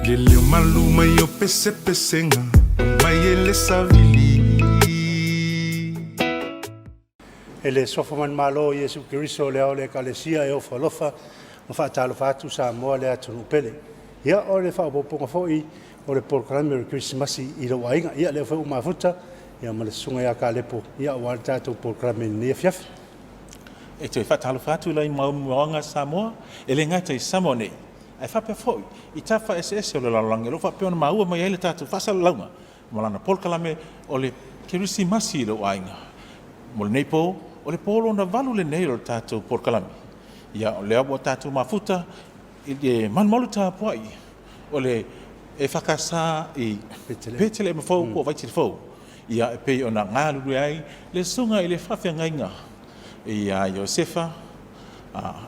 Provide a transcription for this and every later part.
Leleu maluma yo pese pesenga mai ele savili. Ele sofa man malo Yesu Kiriso le ole kalesia e ofa lofa ma fa talo fatu sa mo le atu pele. Ia ole fa bo ponga foi ole programa de Christmas i lo wainga ia le fa uma futa ia ma le sunga ia ka lepo ia wa tatu programa ni fiaf. E te whatalo whatu lai maunga Samoa, e le ngata i Samoa nei. Ai whape foi, i tawha SS o le lalange, lo whape ona maua mai ele tātou whasala launga. Malana polkalame o le Kirisimasi lo ainga. Mo le neipo, o le polo na valu le nei o tātou polkalame. Ia o le awa tātou mafuta, i le manmolu tā puai, o le e whakasa i petele ma fau, po vaiti le fau. Ia e pei ona ngāluru ai, le sunga i le whawhia ngainga. Ia Iosefa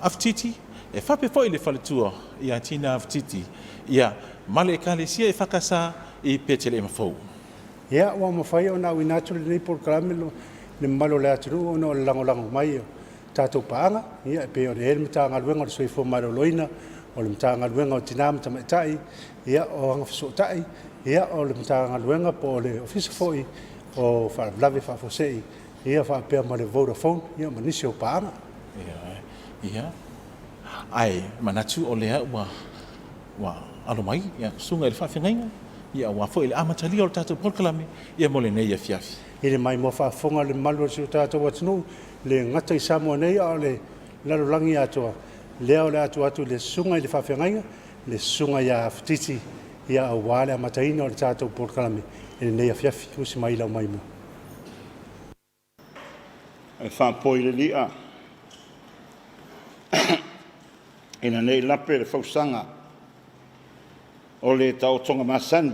Aftiti e whape foi le whaletua ia Tina Aftiti ia male ekalesia e whakasa i petele e mawhau. Ia wa mawhai o na winatu le nei programa le malo le atunu o no lango mai o tātou paanga ia e pe o le ele mta ngaluenga o le soifo maro loina o le mta ngaluenga o tinam tamaitai ia o anga fisotai ia o le mta ngaluenga po le ofisa foi o whalave whafosei ia fa pe ma le Vodafone ia manisi o paanga ia ai manatu o le wa alo mai ia sunga le whawhengainga ia wa foi le amatali o le tātou polkalame ia mole nei ia fiafi ile mai mo fa fonga le malu o tātou watunu le ngata i Samoa nei o le lalolangi atua leo le atu le sunga i le whawhengainga le sunga ia Aftiti ia a wale amataina o le tātou polkalame ile nei ia fiafi usi mai lau mai mo e whapoi le lia. Ina nei lape le whausanga o le tau tonga masani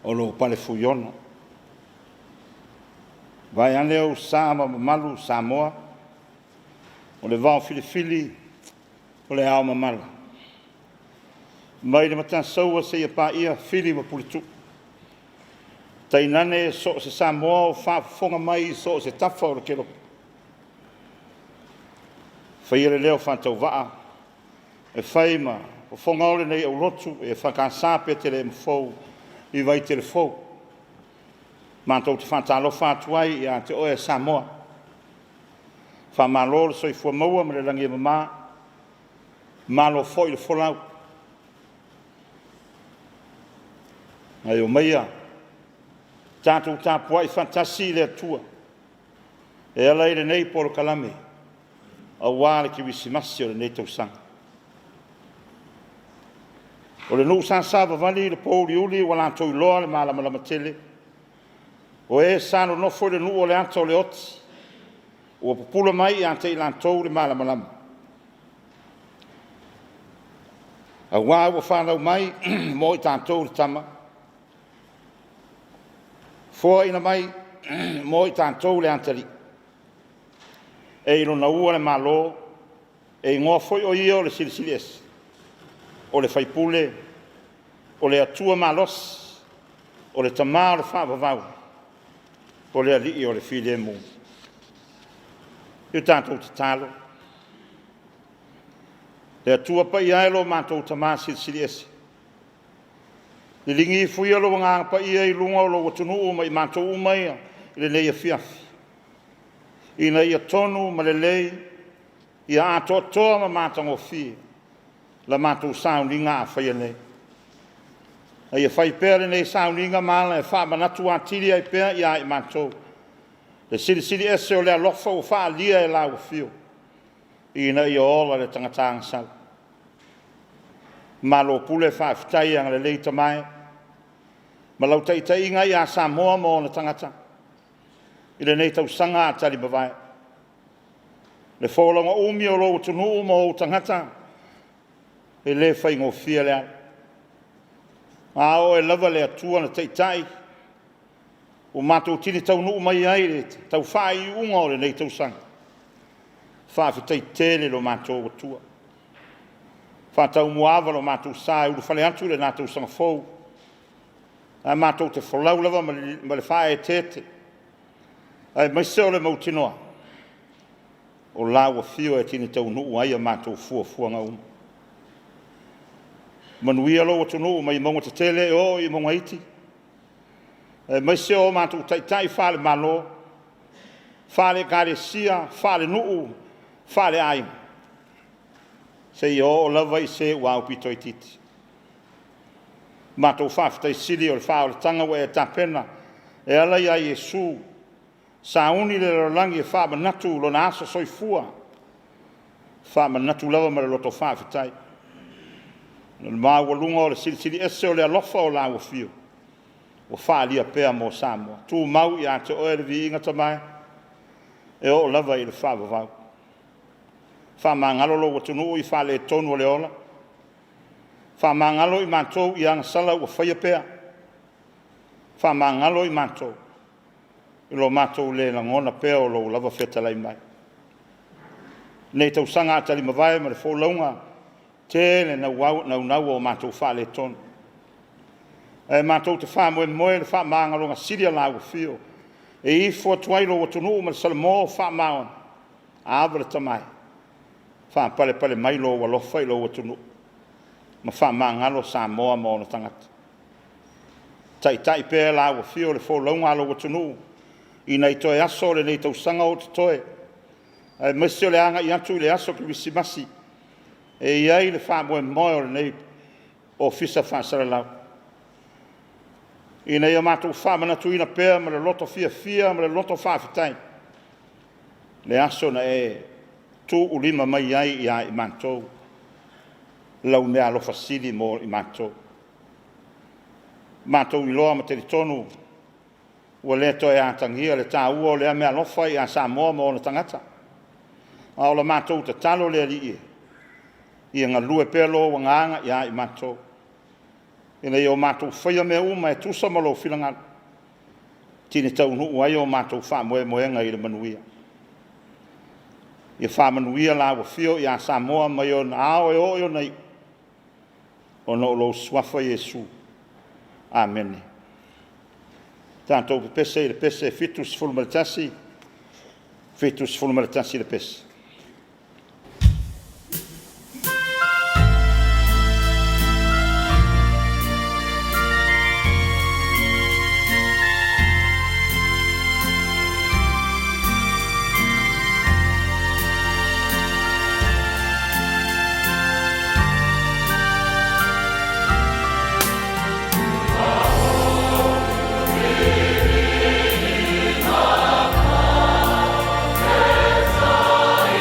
o lo pale fuyono. Vai ane au Sama malu Samoa o le vau filifili o le ao mamala. Mai le matan saua se ia pa ia fili ma pulitu. Tainane so se Samoa o whafonga mai so se tafa o le kelo. Whaire leo whantau waa. E whaima o whonga ole nei au lotu e whakasape te le mwhou i vai te le whou. Mātou te whantalo whātuai i a te oe Samoa. Whamalo le soi fua maua ma le langi mama. Malo fo i le wholau. Ai o meia. Tātou tāpua i fantasi le atua. E ala i le nei polo kalame. A wāle ki wisimasi o le nei tausanga. O le nuu sāsāwa vali le pōuri uli wa lātou i loa le mālamalama tele. O e sāno nofo le nuu o le anta o le oti. O popula mai i ante i lātou le mālamalama. A wā ua whānau mai mo i tātou le tama. Fua ina mai mo i tātou le antari. E ilo na ua le malo, e ngoa foi o ia o le silisili esi. O le whaipule, o le atua malos, o le tamā o le whaavavau, o le alii o le while mō. Iu tātou te tālo. Le atua pa i aelo mātou tamā silisili esi. Le lingi i fui alo ngā pa ia i lunga o lo watunu o mai mātou umai i le leia fiafi. I na ia tonu ma le lei, i a ato toa ma mātang o fie, la mātou sauninga a whaia nei. A ia whai pēre nei sauninga māla e wha manatu a tiri ai pēr i a i mātou. Le siri ese o le alofa o wha lia e lau fio. I na ia ola le tangatanga sal. Malo pule wha fitai ang le leita mai. Ma lau taitai inga i a Samoa mo na tangata. I le nei tausanga a tali bawai. Le wholanga umi o lo tunu mo o tangata. E le whaingo fia lea. A o e lava le atua na taitai. O mātou tini tau nuu mai ai le tau whai unga o le nei tausanga. Whaafitai tele lo mātou atua. Whātau muawa lo mātou sāi uru whale atu le nātou sanga fōu. A mātou te wholau lava ma le whae e tete. Ai maise o le mautinoa. O laua fio e tini tau nuu ai a mātou fua ngau. manuia lo tunu mai mo te tele o I mo ngaiti mai se o matu tai fale malo fale karesia fale nuu fale ai se o lava I se wa pito ititi matu faftai sili o fale tanga we tapena e ala ia Yesu sauni le langi fa manatu lo na so soifua fa manatu lava ma lo to fa fitai no ma walunga o le sili ese o le alofa o la o fio o fa lia pe mo samo tu mau ia te o le vinga tamai e o lava I le fa va fa mangalo lo tunu I fa le tonu le ola fa mangalo I manto ia sala o fa ia pe fa mangalo I manto lo matou le langona pea o lo lava fetalai mai nei tau sanga tali mavai ma le folaunga tele na o matou fa le ton e matou te fa mo le fa manga longa siria la o fio e I fo tuai lo tunu ma salmo fa maon avre tamai fa pale mai lo wa lo fai lo tunu ma fa manga lo sa mo no tangata tai pe la o fio le folaunga lo tunu ina I toe aso le nei tau sanga o te toe. E mesio le anga I atu le aso ki wisimasi. E iai le wha moe moe o le nei o fisa whaasara lau. Ina ia mātou wha manatu ina pēr ma le loto fia ma le loto whaafitai. Le aso na e tu ulima mai ai I a I mātou. Lau mea lo fasili mo I mātou. Mātou I loa ma te tonu. Ua le toi atangia le tā ua o le mea lofa I a Samoa mo na tangata. A o la mātou te talo le ali I ngā lue pēlo wa nganga I a I mātou. Ina I o mātou whaia mea uma e tusa malo whilangana. Tine tau nuu ai o mātou wha moenga I le manuia. I wha manuia la wa whio I a Samoa mai o na ao e o nei. O no lo swafa Yesu. Amen. Tanto pese le pese fitus fulmaltasi le pese Sai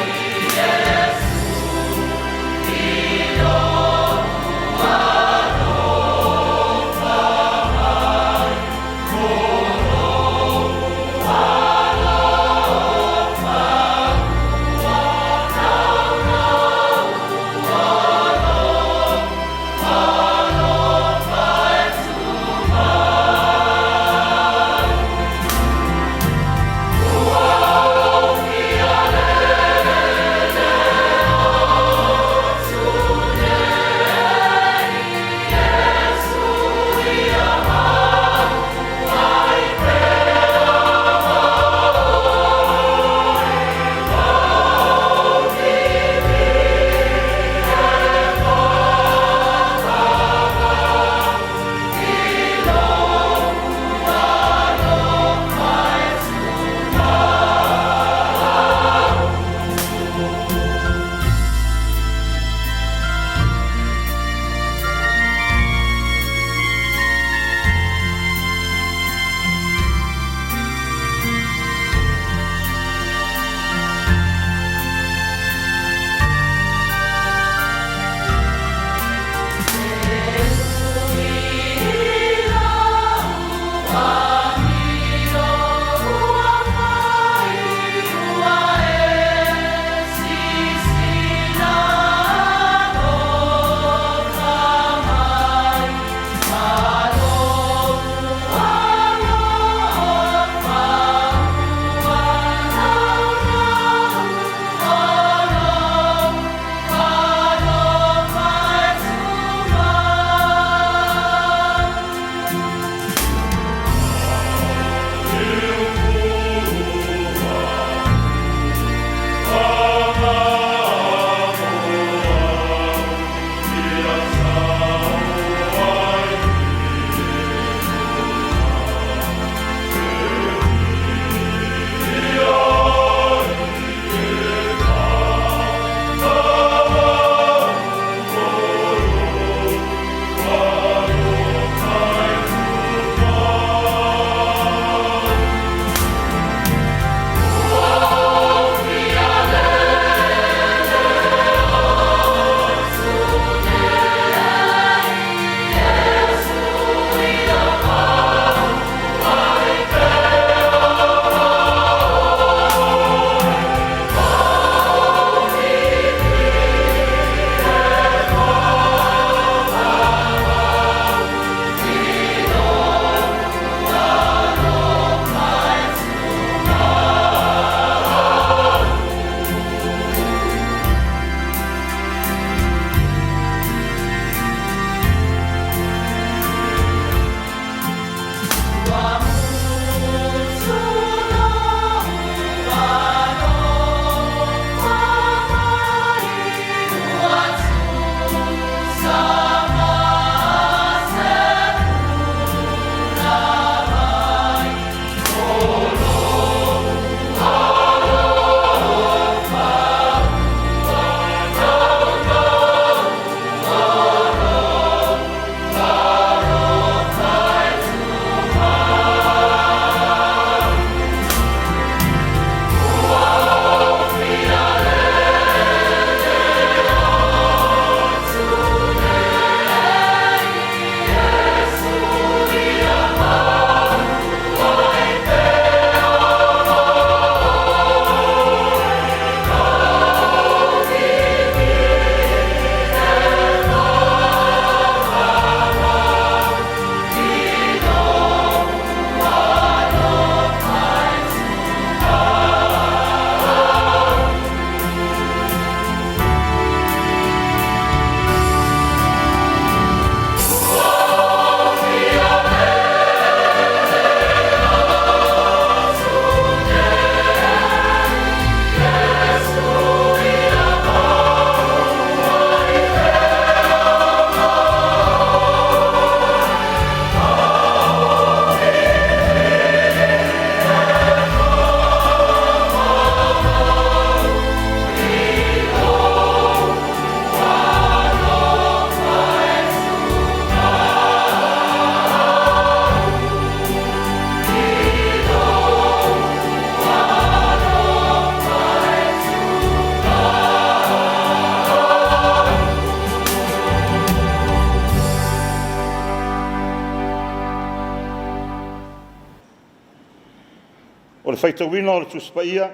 whaitawina o le tuspaia,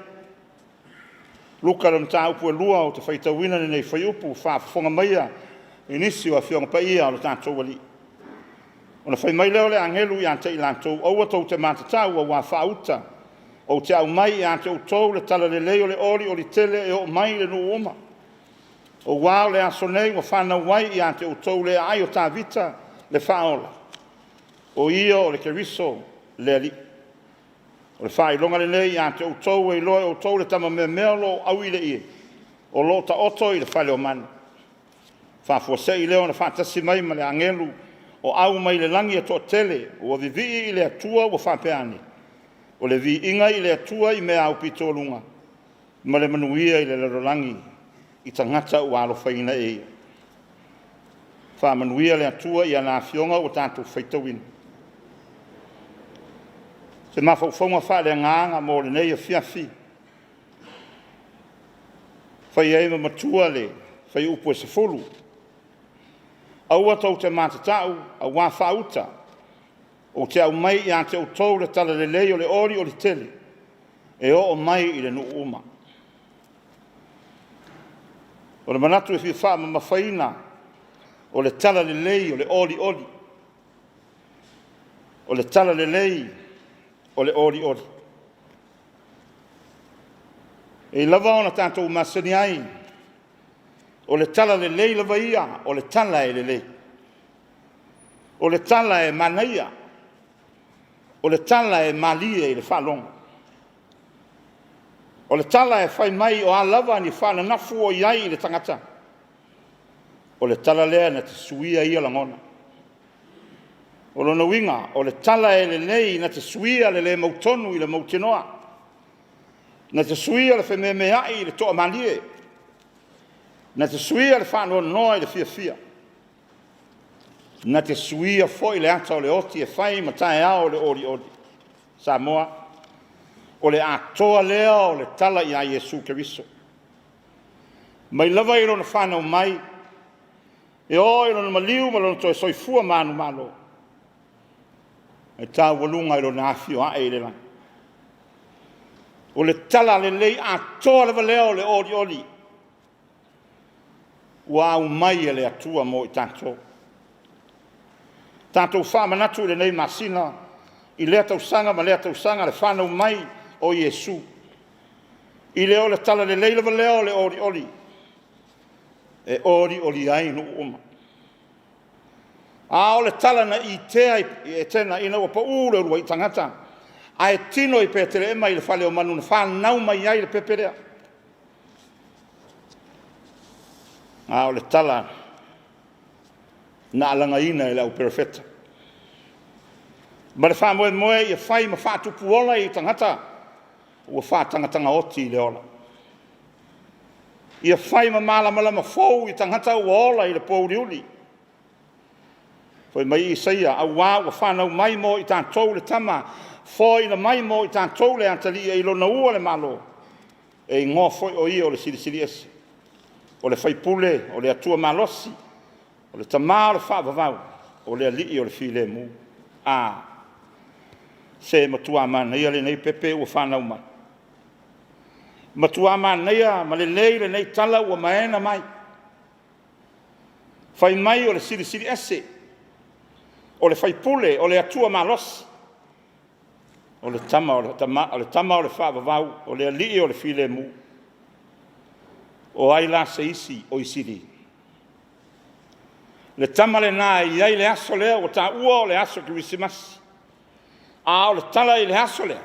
luka le mta upu e lua o te whaitawina nei whai upu, whaafonga maia, inisi o a whionga paia o le tātou wali. O na whai mai leo le angelu i ante i lantou, aua tau te mātatau a wā whauta, o te au mai i ante o tau le tala le leo le ori o le tele e o mai le nu oma. O wā le aso nei o whanau wai i ante o tau le ai o tā vita le whaola. O ia o le keriso le ali. O le whai longa le nei i ante o tau e loe o tau le tama me mealo au i le ie. O lo ta oto i le whale o manu. Whafua se i leo na whatasi mai ma le angelu o au mai le langi a toa tele o vivi i le atua o whapeani. O le vi inga i le atua i mea au pito lunga. Ma le manuia i le lerolangi i tangata o alo whaina e. Wha manuia le atua i ana fionga o tātou whaitawina. Se mawhauwhaunga wha le nganga mo le nei a fiafi. Whai eima matua le, whai upu e se fulu. Aua tau te mātatau, a wā whauta, o te au mai i ante o tau le tala le lei o le ori o le tele, e o mai i le nu uma. O le manatu e fi wha ma mawhaina, o le tala le lei o le ori ori, o le tala le lei o le ori ori. E lava ona tātou masani ai, o le tala le lei lava ia, o le tala e le lei. O le tala e manaia, o le tala e malia i le whalonga. O le tala e whai mai o a lava ni whana nafu o iai i le tangata. O le tala lea na te suia ia langona. O lona winga, o le tala e le lei na te suia le mautonu i le mautinoa. Na te suia le whememeai i le toa malie. Na te suia le whanua noa i le fia fia. Na te suia foi le ata o le oti e whai matai ao le ori ori. Samoa, o le atoa lea o le tala i a Iesu Keriso. Mai lava i rona whanau mai, e o i rona maliu ma rona toi soifua manu malo. E tā walunga i rona awhio a e le lang. O le tala le lei atoa lava lea o le ori ori. Ua au mai e le atua mo i tātou. Tātou whamanatu le nei masina, i lea tausanga ma lea tausanga le whanau mai o Iesu. I leo le tala le leilava leo le ori ori. E ori ori ai no uma. A o le tala na i tea e tena ina ua pa ure urua i tangata. A e tino i petere ema i le whale o manu na whanau mai ai le peperea. A o le tala na alanga ina e lau perfetta. Ma le wha moe moe i a whai ma wha tupu ola i tangata. Ua wha tangatanga oti i le ola. I a whai ma mala ma fau i tangata ua ola i le pouriuli. Foi mai i saia a wā ua whanau mai mo i tātou le tama. Foi na mai mo i tātou le antali e ilo na ua le malo. E ngō foi o i o le siri esi. O le whaipule, o le atua malosi. O le tamā o le whaavavau, o le alii o le while mu. Se matua mana ia le nei pepe ua whanau mai. Matua mana ia ma le nei tala ua maena mai. Whai mai o le siri ese. O le whaipule, o le atua malosi. O le tama o le whaavavau, o le alii o le while mu. O ai la se isi o isiri. Le tamale na i ai le aso lea o ta ua o le aso ki wisimasi. A o le tala i le aso lea.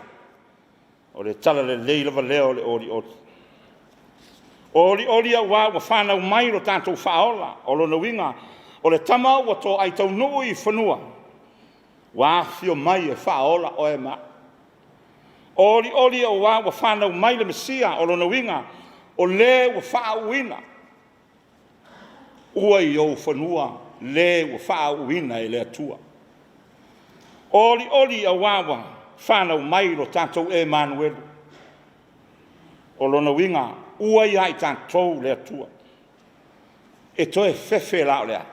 O le tala le leilava lea o le ori ori. Ori ori a wa whanau mai ro tātou whaola o lo na winga. O le tama ua tō ai tau nuu i whanua. Wa fio mai e whaola o e ma. Ori ori a wa whanau mai le mesia o lo na winga. O le ua whaauina. Ua i au whanua, le ua whaauina e le atua. Ori a wawa, whanau mai ro tātou Emanuelu. O lona winga, ua i ai tātou le atua. E toe fefe la o lea.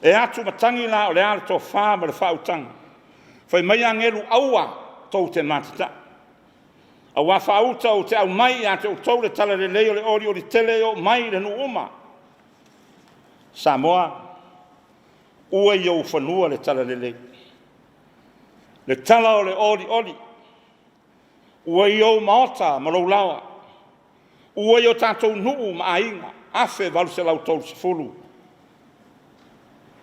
E atu matangi la o lea le tō wha ma le whautanga. Whai mai angelu aua, tau te matata. A wa whauta o te au mai a te o tau le tala le leo le ori o le tele o mai le nu uma. Samoa, ua i au whanua le tala le leo. Le tala o le ori ori. Ua i au maota ma lau lawa. Ua i au tātou nuu ma ainga. Afe valu se lau tau se fulu.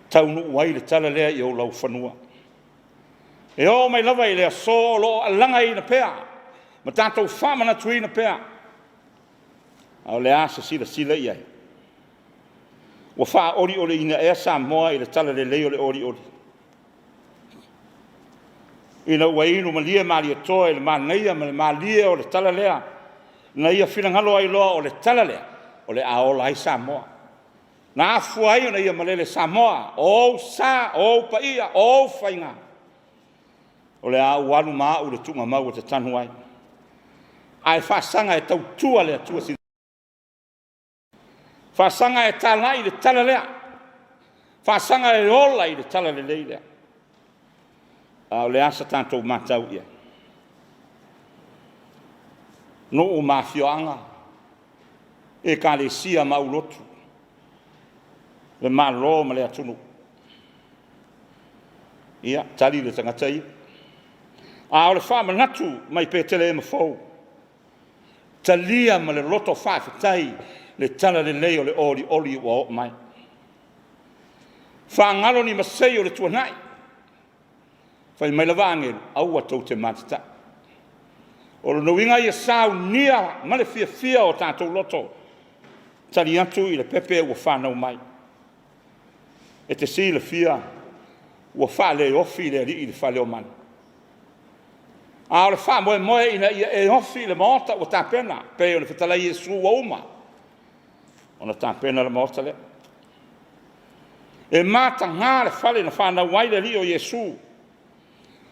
Tau nuu wai le tala lea i au lau whanua. E o mai lava i lea so lo alanga i na pea. Ma tātou whamana tui na pea. Au le asa sila i ai. Wa wha ori ori ina ea Samoa i le tala le leo le ori ori. Ina ua inu ma lia maali atoa i le mānaia ma le maalia o le tala lea. Na ia whirangalo ai loa o le tala lea. O le aola ai Samoa. Na afu ai o na ia malele Samoa. O sa, o paia, o whainga. O le au alu maa u le tunga mau o te tanu ai. Ai whasanga e tau tua lea tua si. Whasanga e tala i le tala lea. Whasanga e ola i le tala le lei lea. O le asa tātou mātau ia. No o mafioanga. E ka le sia maulotu. Le malo ma le atunu. Ia, tali le tangata ia. A o le whamanatu mai pētele e mawhou. Talia ma le loto whawhetai le tala le leo le ori ori wa o mai. Whaangalo ni masei o le tuanai. Whai mai lawa angelu, aua tau te matata. O le nuinga i a sau nia ma le fia o tātou loto. Tali atu i le pepe ua whanau mai. E te si le fia ua whale ofi le ri i le whale o mani. A o le wha moe ina e ofi le maota o tāpena. Pe o le whetala Iesu wa uma. O na tāpena le maota le. E mata ngā le whale na whanau wai le ri o Iesu.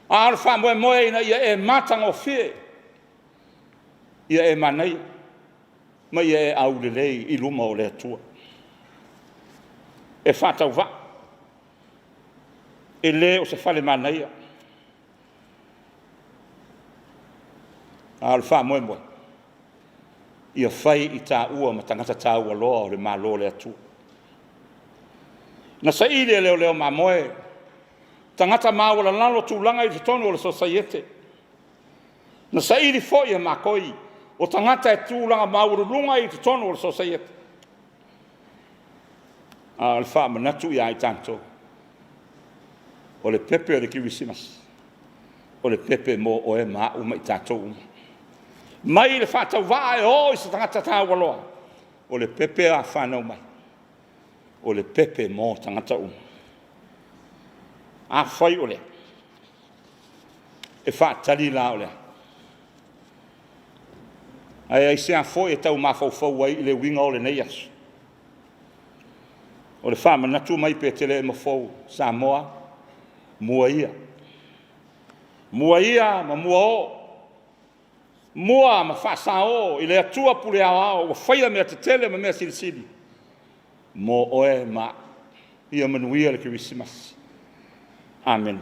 A o le wha moe ina e mata ngō fie. Ia e manai. Ma ia e au le lei i luma o le atua. E whatau wa. E le o se whale manai ia. A le wha moe moe. Ia whai i tā ua ma tangata tā ua loa o le mā lo le atu. Na sa i leo mā moe. Tangata mā wala lalo tūlanga i te tonu o le sosaiete. Na sa i li fo ia mā koi. O tangata e tūlanga mā urulunga i te tonu o le sosaiete. A le wha manatu i ai tanto. O le pepe o le kirisimas. O le pepe mo o e mā uma i tātou uma. Mai le whatau wae o i sa tangata tā waloa. O le pepe a whanau mai. O le pepe mō tangata uma. A whai o le. E whaatari la o le. Ai se a fo e tau mawhau ai i le winga o le nei asu. O le whamanatu mai pe te le mawhau Samoa. Mua ia. Mua ia ma mua o. Mua ma whasa o, i le atua pule au au, o whaia mea te tele ma mea sirisiri. Mo oe ma ia manuia le kirisimas. Amen.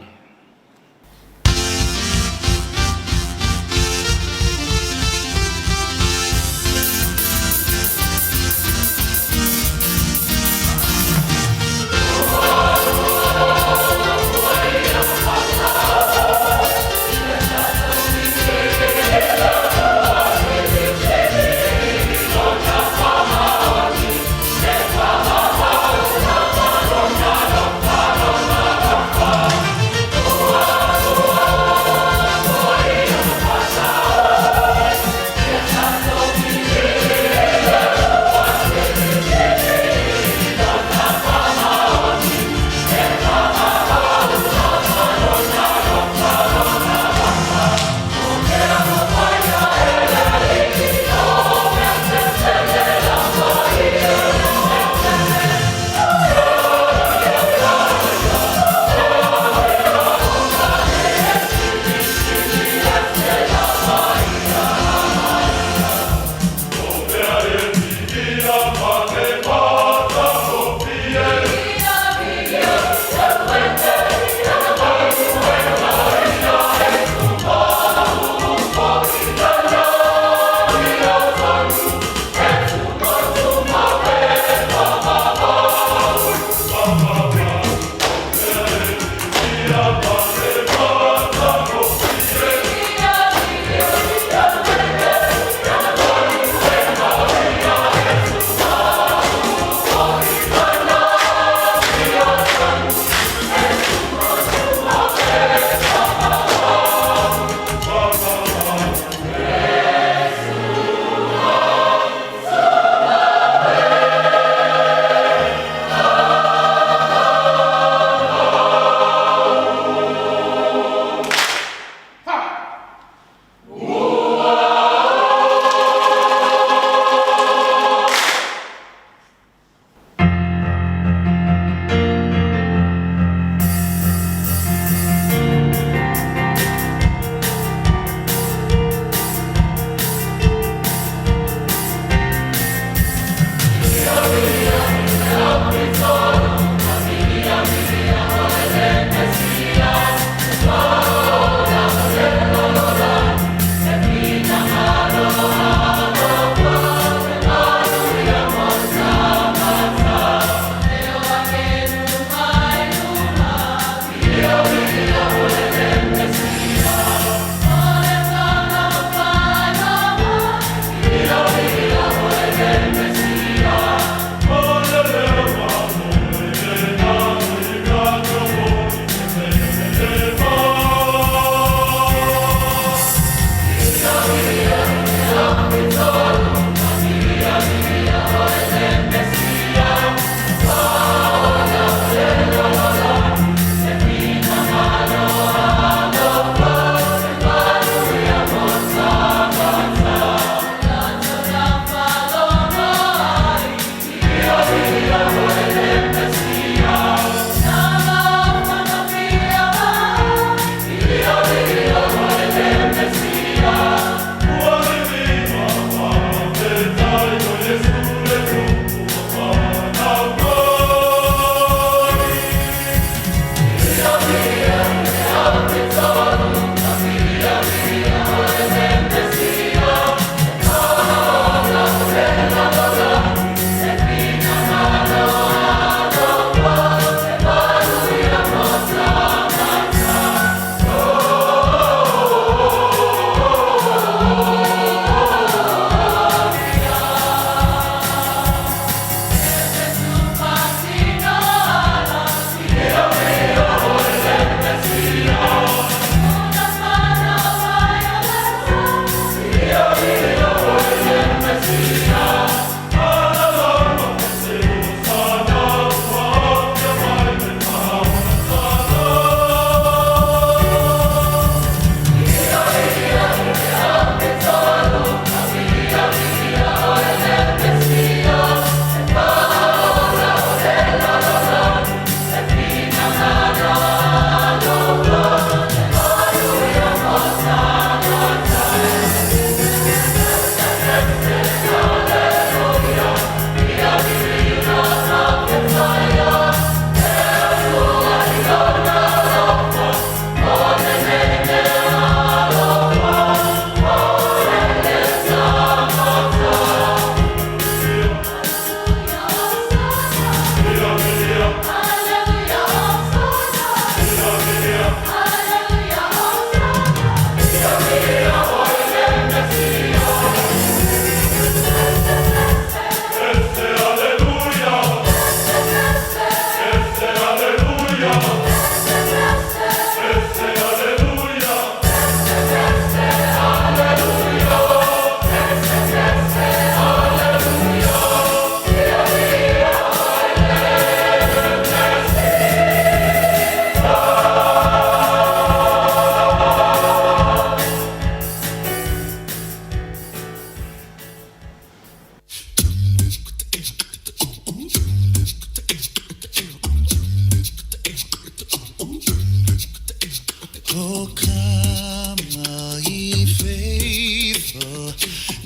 Oh, come, all ye faithful,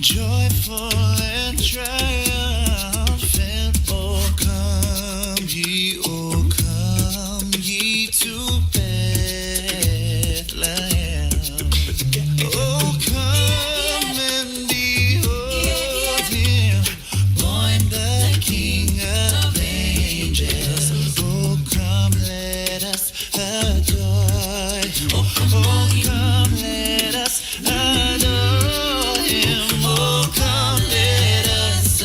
joyful and triumphant. Oh, come ye to Bethlehem. Oh, come and behold him, born the King of angels. Oh, come, let us adore him. Oh, come, let us adore him. Oh, come, let us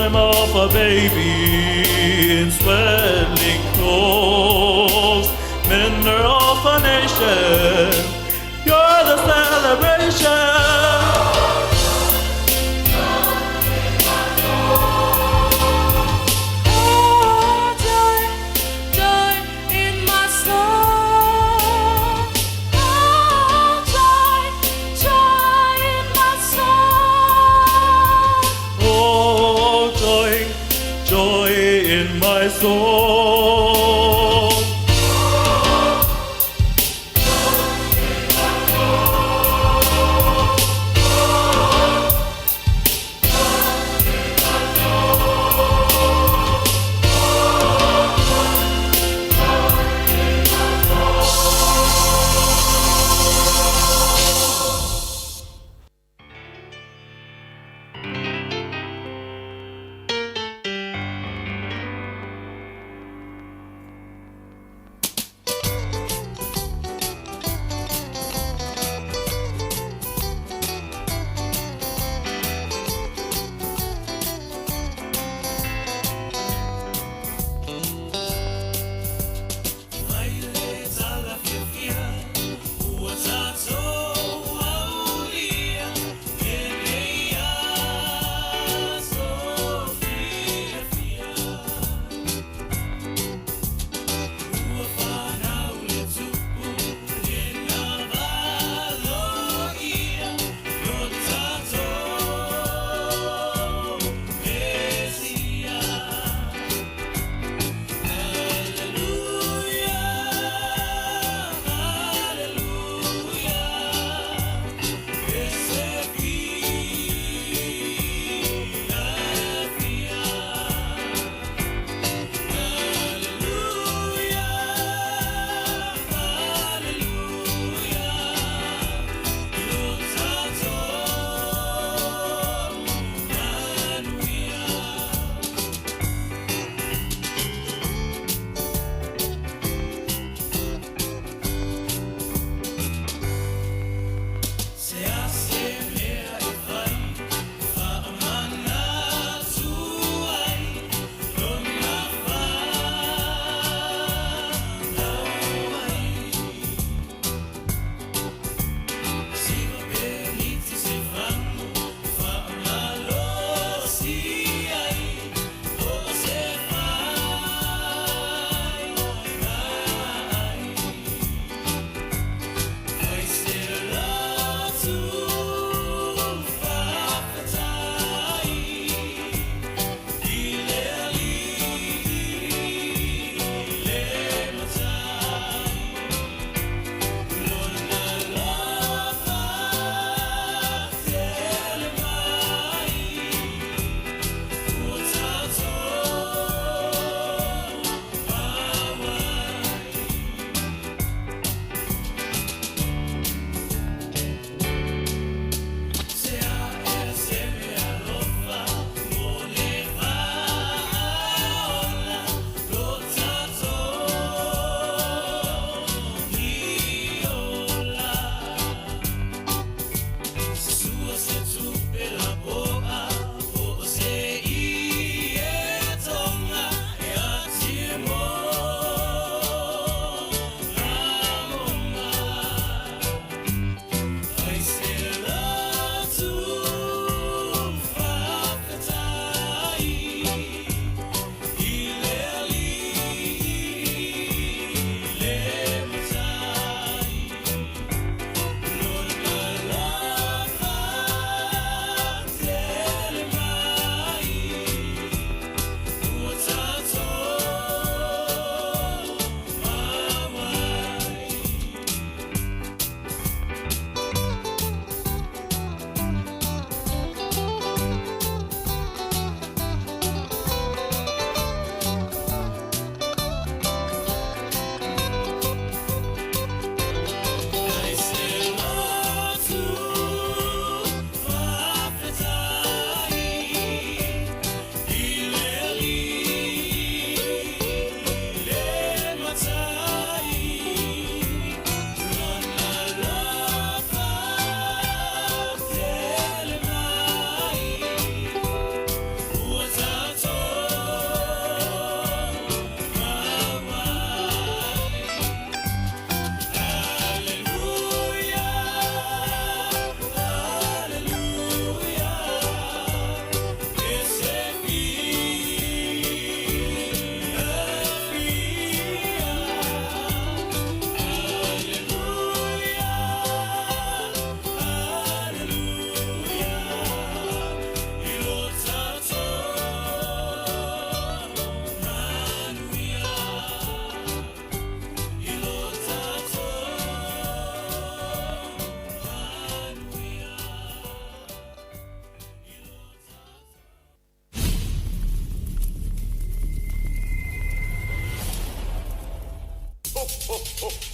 swim off a baby in swelling clothes. Mender of a nation, you're the celebration. Oh, joy, joy in my soul. Oh, joy, joy in my soul. Oh, joy, joy in my soul.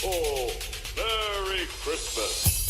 Oh, Merry Christmas.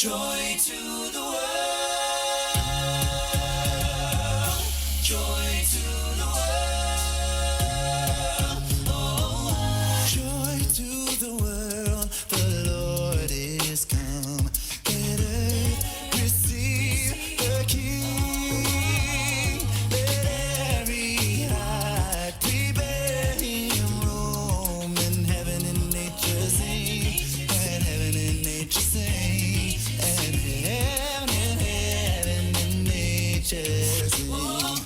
Joy to the world. Joy to the world. Oh, joy to the world. The Lord is come. Let earth receive the King. Let every heart prepare him room. And heaven and nature sing. And heaven and nature sing. And heaven and nature sing. Oh,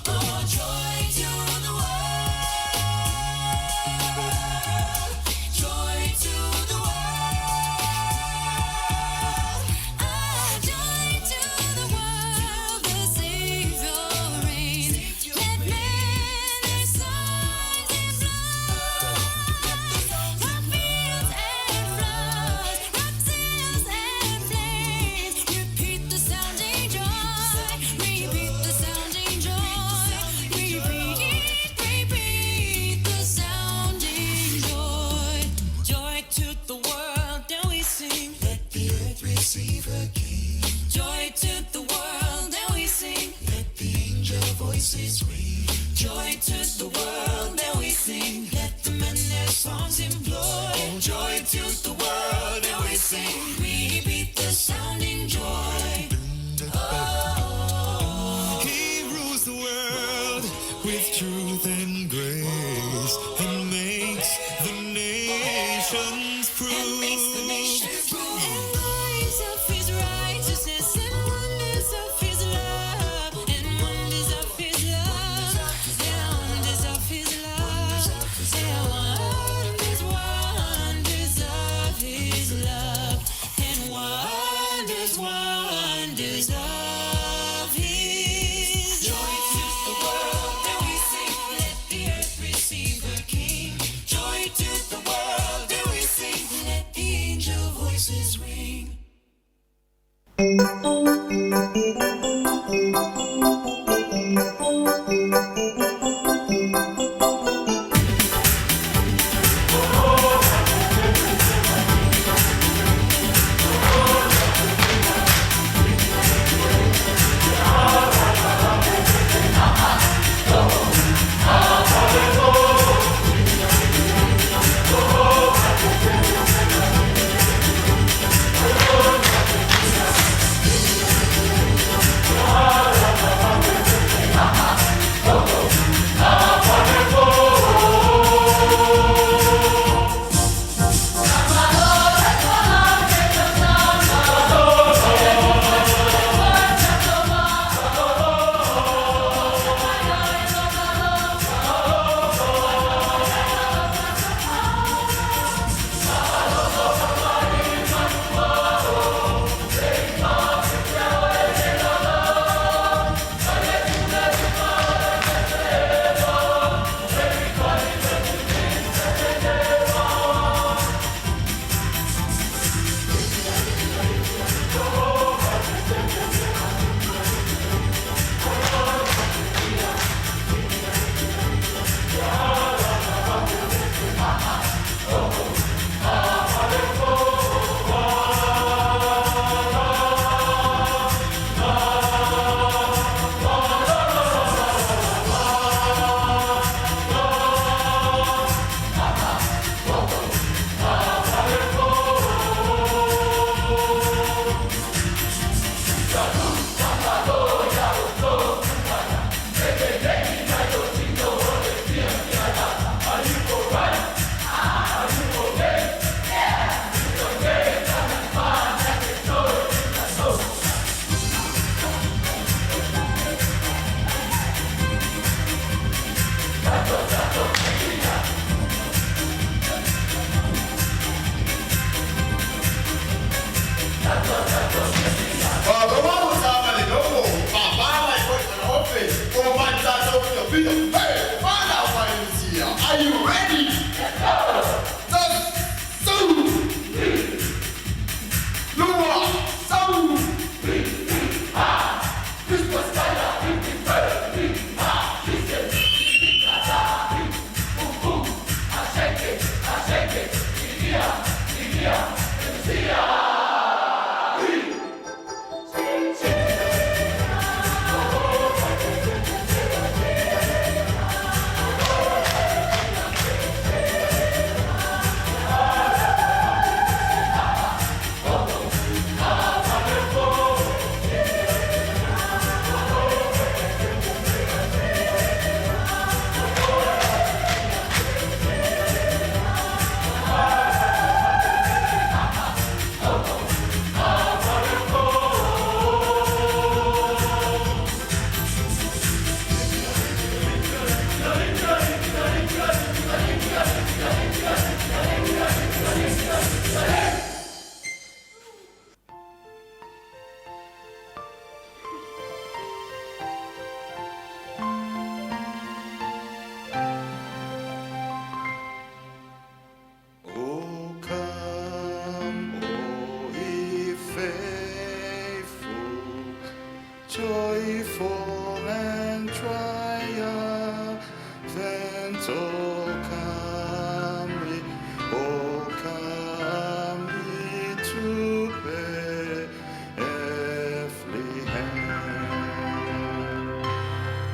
joy to the world. Joy to the world. Joy to the world. The Savior reigns. Let men their signs in blood. Rock fields and floods. Rock seas and flames. Repeat the sounding joy. Repeat the sounding joy. Repeat the sounding joy. Joy to the world, now we sing. Let the earth receive her King. Joy to the world, now we sing. Let the angel voices ring. Joy to the world, now we sing. Let the men their songs employ. Joy to the world, now we sing. Repeat the sounding joy. Oh, he rules the world with truth and grace and makes the nations prove. And lives of his righteousness and wonders of his love. And wonders of his love. And wonders of his love. And wonders of his love. And wonders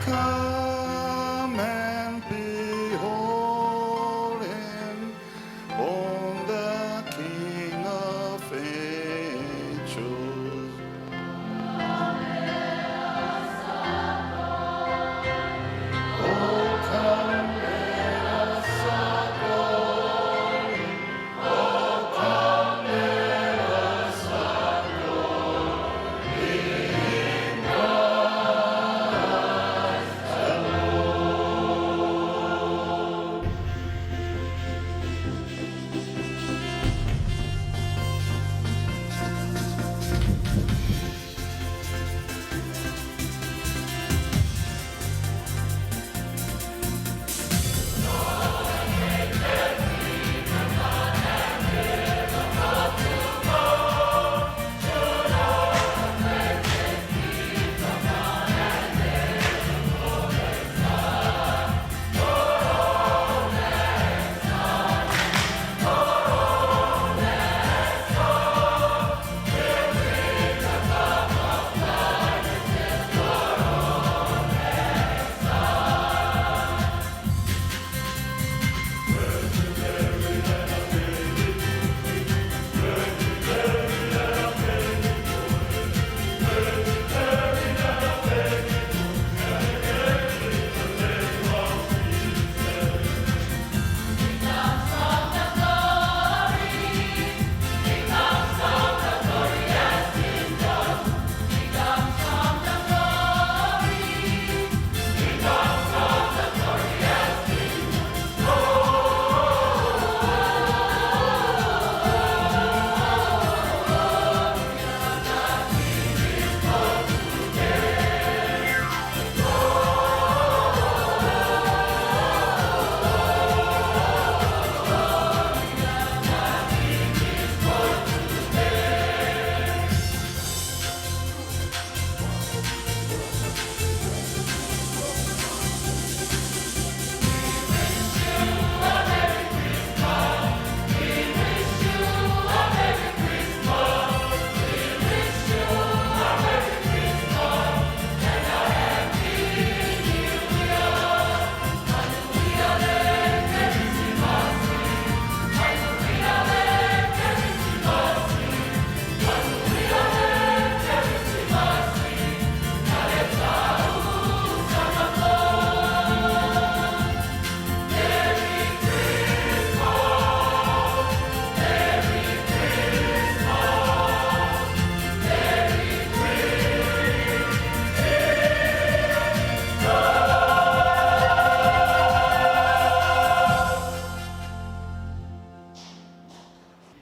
Come and behold him, born the King of angels. Oh, come let us adore him. Oh, come let us adore him, Christ the Lord.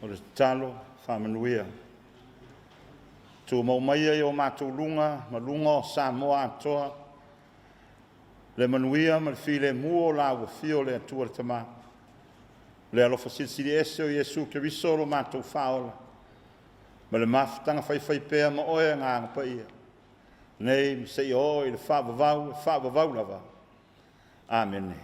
O le talo, whamanuia. Tū mau mai ai o mātou lunga, ma lunga o Samoa atoa. Le manuia ma le file mua o la ua fio le atua le tamā. Le alofa sili ese o Iesu Keriso lo mātou whaola. Ma le mafutanga whai pēa ma oe ngā ngapa ia. Nei, ma se i o i le whaavavau lava. Amen.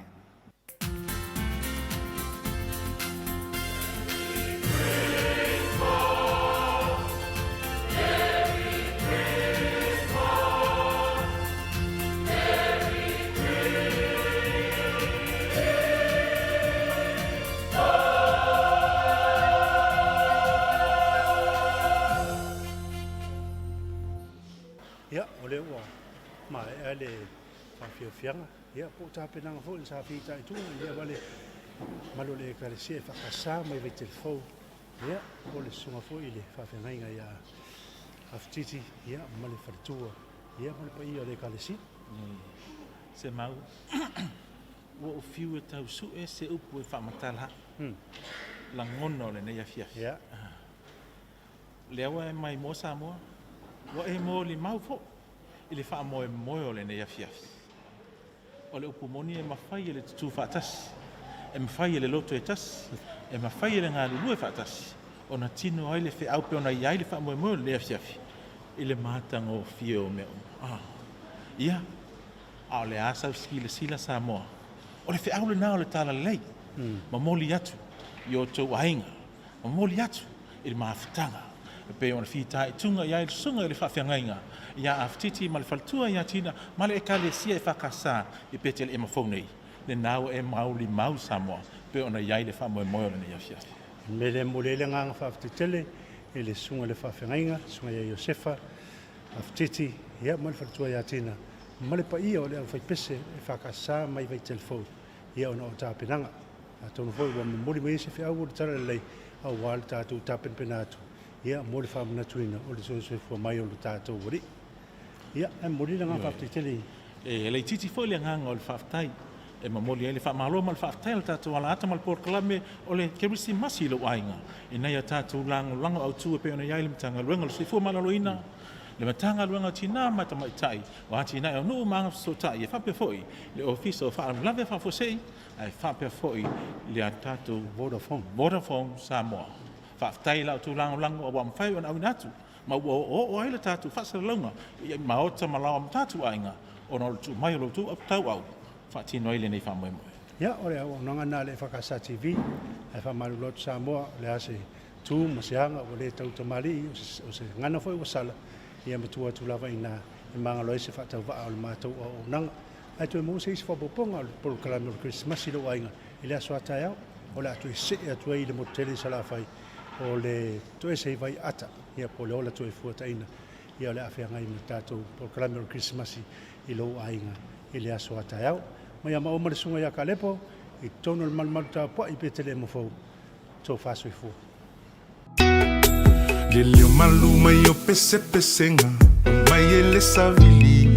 Ia, o le ua, ma e le whawhiawhianga. Ia, po tāpenanga fo, sa whita i tūna, ia wale malo le ekalesia e whakasā mai vei telefou. Ia, o le sunga fo i le whawhiangainga ia awhtiti, ia, ma le wharitua. Ia, ma le pa ia le ekalesia. Se mau. Ua o fiu e tau su e se upu e whamatala. La ngono le nei afiafi. Ia, Le awa e mai mo Samoa. Wa e mo li mau fo. I le wha mo e moe o le nei afiafi. O le upu moni e mawhai e le tutu whaatas. E mawhai e le loto e tas. E mawhai e le ngā lulu e whaatas. O na tino ai le whi aupe o na iai le wha mo e moe o le nei afiafi. I le mātanga o fio o meo. Ia. A o le asau ski le sila Samoa. O le whi au le nā o le tala lei. Ma moli atu. I o tau ainga. Ma moli atu. I le mawhitanga. pe ona fitai tunga ia i sunga i le whawhiangainga ia awhititi ma le whaltua ia tina ma le ekalesia e whakasa i pete le emafone le nau e mauli mau Samoa pe ona ia i le whamoemoe na ia fia me le molele nganga whaafititele e le sunga le whawhengainga sunga ia Iosefa awhititi ia ma le whaltua ia tina ma le pa ia o le au whaipese e whakasa mai vai telefou ia ona o tāpenanga a tonu foi wa mori mai se au o tara lei au wal tātou tāpen penatu ia mo le whamana tuina o le soe fua mai o le tātou wari ia e mori langa whaafititele e le titi foi le nganga o le whaftai e mamoli ele fa malo mal fa tel tatu ala ata mal por klame ole kerisi masi lo ainga e nei tatu lang au tu pe ona yaile mtanga luenga se fu malaloina le matanga luenga tina mata mai tai wa tina e no manga so tai e fa pe foi le office of farm lave fa fo sei ai fa pe foi le tatu Vodafone Samoa fa tai la tu lang o wa mfai ona unatu ma o ele tatu fa sa longa e ma ota malawa tatu ainga ona tu mai lo tu tau au Fatino ile nei famoemoe. Ia, ore au nanga na le whakasa TV, e whamaru lotu Samoa, le ase tū masianga o le tau tamari, o se ngana foi wasala, ia matua tu lava ina i manga loe se whatau waa o le mātou o nanga. Ai tu e mō se isi whapoponga o le polo kalame o le Christmas i lo ainga, i le aso atai au, o le atu e se atu e i le motele sala whai, o le tu e se vai ata, ia po le ola tu e fuata ina, ia o le awhianga i me tātou polo kalame o le Christmas i lo ainga, i le aso atai au. Mai ama o sunga ia kalepo i tono le malmalu tāpua i petele mo fau tō whāsui fua. Lelio malu mai o pese pesenga mai ele savili